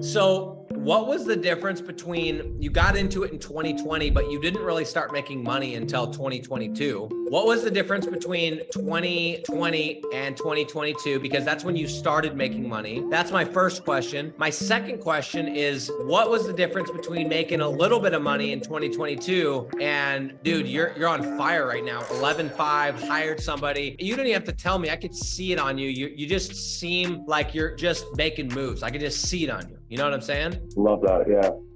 So what was the difference between you got into it in 2020, but you didn't really start making money until 2022? What was the difference between 2020 and 2022? Because that's when you started making money. That's my first question. My second question is, what was the difference between making a little bit of money in 2022 and dude, you're on fire right now. 11.5, hired somebody. You don't even have to tell me. I could see it on you. You just seem like you're just making moves. I could just see it on you. You know what I'm saying? Love that.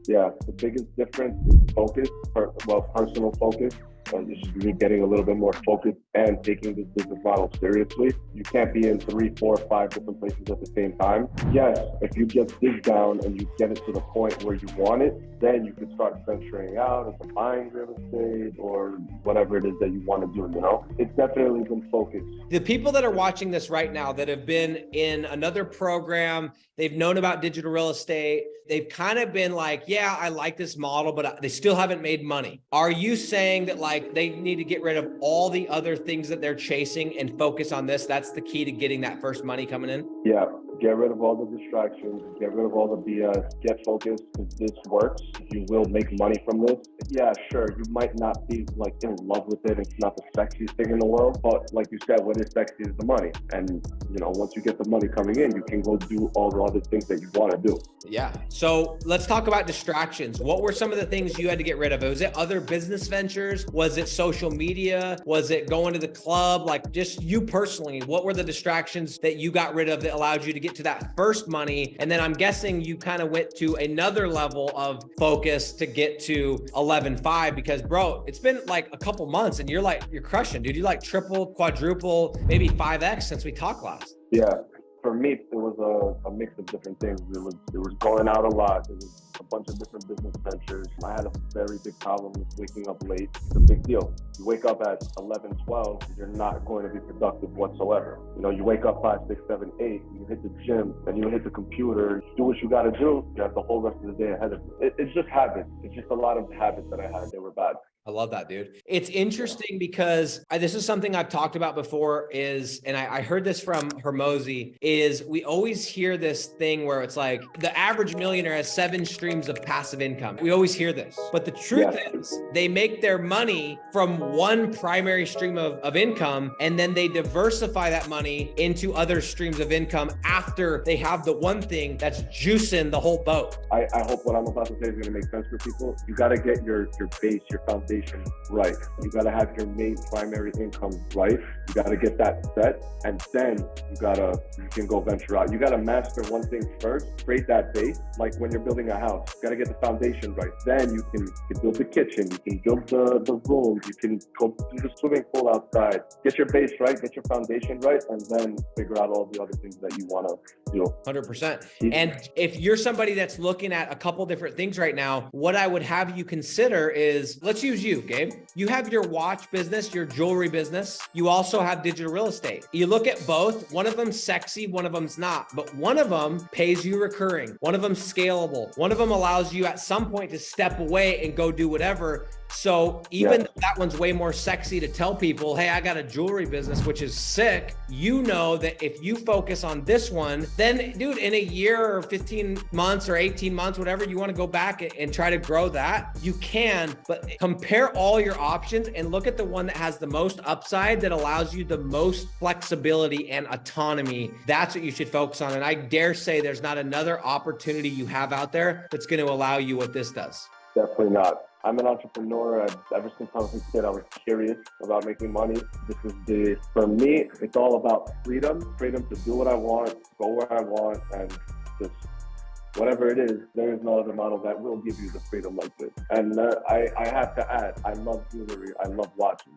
Yeah. The biggest difference is focus, personal focus. You're getting a little bit more focused and taking this business model seriously. You can't be in 3, 4, 5 different places at the same time. Yes, if you get this down and you get it to the point where you want it, then you can start venturing out into buying real estate or whatever it is that you want to do, you know? It's definitely been focused. The people that are watching this right now that have been in another program, they've known about digital real estate, they've kind of been like, yeah, I like this model, but they still haven't made money. Are you saying that like they need to get rid of all the other things that they're chasing and focus on this? That's the key to getting that first money coming in? Yeah. Get rid of all the distractions, get rid of all the BS, get focused, because this works. You will make money from this. Yeah, sure, you might not be like in love with it. It's not the sexiest thing in the world, but like you said, what is sexy is the money. And you know, once you get the money coming in, you can go do all the other things that you want to do. Yeah. So let's talk about distractions. What were some of the things you had to get rid of? Was it other business ventures? Was it social media? Was it going to the club? Like just you personally, what were the distractions that you got rid of that allowed you to get to that first money? And then I'm guessing you kind of went to another level of focus to get to 11.5 because bro, it's been like a couple months and you're crushing, dude. You like triple, quadruple, maybe 5x since we talked last. Yeah. For me, it was a mix of different things. It was going out a lot. It was a bunch of different business ventures. I had a very big problem with waking up late. It's a big deal. You wake up at 11, 12, you're not going to be productive whatsoever. You know, you wake up 5, 6, 7, 8, you hit the gym, then you hit the computer, you do what you got to do. You have the whole rest of the day ahead of you. It's just habits. It's just a lot of habits that I had. They were bad. I love that, dude. It's interesting because this is something I've talked about before and I heard this from Hormozi, is we always hear this thing where it's like the average millionaire has 7 streams of passive income. We always hear this, but the truth is they make their money from one primary stream of income, and then they diversify that money into other streams of income after they have the one thing that's juicing the whole boat. I hope what I'm about to say is going to make sense for people. You got to get your base, your foundation right. You got to have your main primary income right. You got to get that set, and then you can go venture out. You got to master one thing first, create that base. Like when you're building a house, you got to get the foundation right. Then you can build the kitchen, you can build the rooms, you can go do the swimming pool outside. Get your base right, get your foundation right, and then figure out all the other things that you want to do. 100%. And if you're somebody that's looking at a couple different things right now, what I would have you consider is, let's use you, Gabe. You have your watch business, your jewelry business. You also have digital real estate. You look at both. One of them's sexy, one of them's not. But one of them pays you recurring. One of them's scalable. One of them allows you at some point to step away and go do whatever. So even though that one's way more sexy to tell people, hey, I got a jewelry business, which is sick. You know that if you focus on this one, then dude, in a year or 15 months or 18 months, whatever, you want to go back and try to grow that, you can, but compare all your options and look at the one that has the most upside, that allows you the most flexibility and autonomy. That's what you should focus on. And I dare say there's not another opportunity you have out there that's going to allow you what this does. Definitely not. I'm an entrepreneur. Ever since I was a kid, I was curious about making money. For me, it's all about freedom to do what I want, go where I want, and just whatever it is, there is no other model that will give you the freedom like this. And I have to add, I love jewelry. I love watches.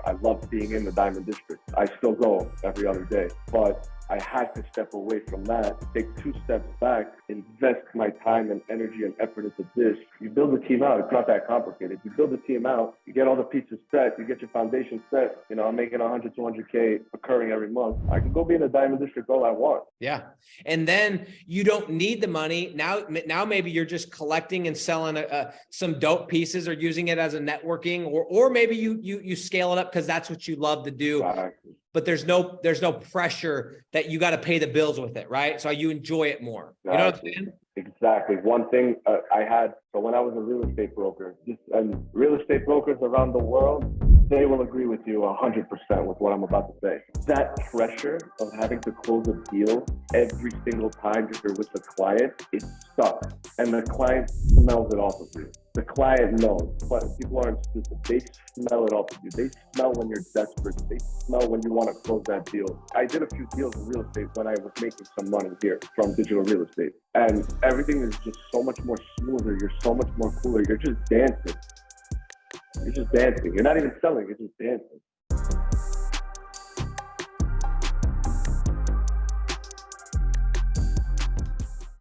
I love being in the Diamond District. I still go every other day, but I had to step away from that, take 2 steps back, invest my time and energy and effort into this. You build a team out. It's not that complicated. You build a team out, you get all the pieces set, you get your foundation set. You know, I'm making 100, 200K recurring every month. I can go be in the Diamond District all I want. Yeah. And then you don't need the money. Now maybe you're just collecting and selling some dope pieces or using it as a networking, or maybe you scale it up because that's what you love to do. Exactly. But there's no pressure that you got to pay the bills with it, right? So you enjoy it more. You know what I'm saying? Exactly. One thing I had, so when I was a real estate broker, and real estate brokers around the world, they will agree with you 100% with what I'm about to say. That pressure of having to close a deal every single time you're with the client, it sucks. And the client smells it off of you. The client knows, but people aren't stupid. They smell it off of you. They smell when you're desperate. They smell when you want to close that deal. I did a few deals in real estate when I was making some money here from digital real estate. And everything is just so much more smoother. You're so much more cooler. You're just dancing. You're just dancing. You're not even selling. You're just dancing.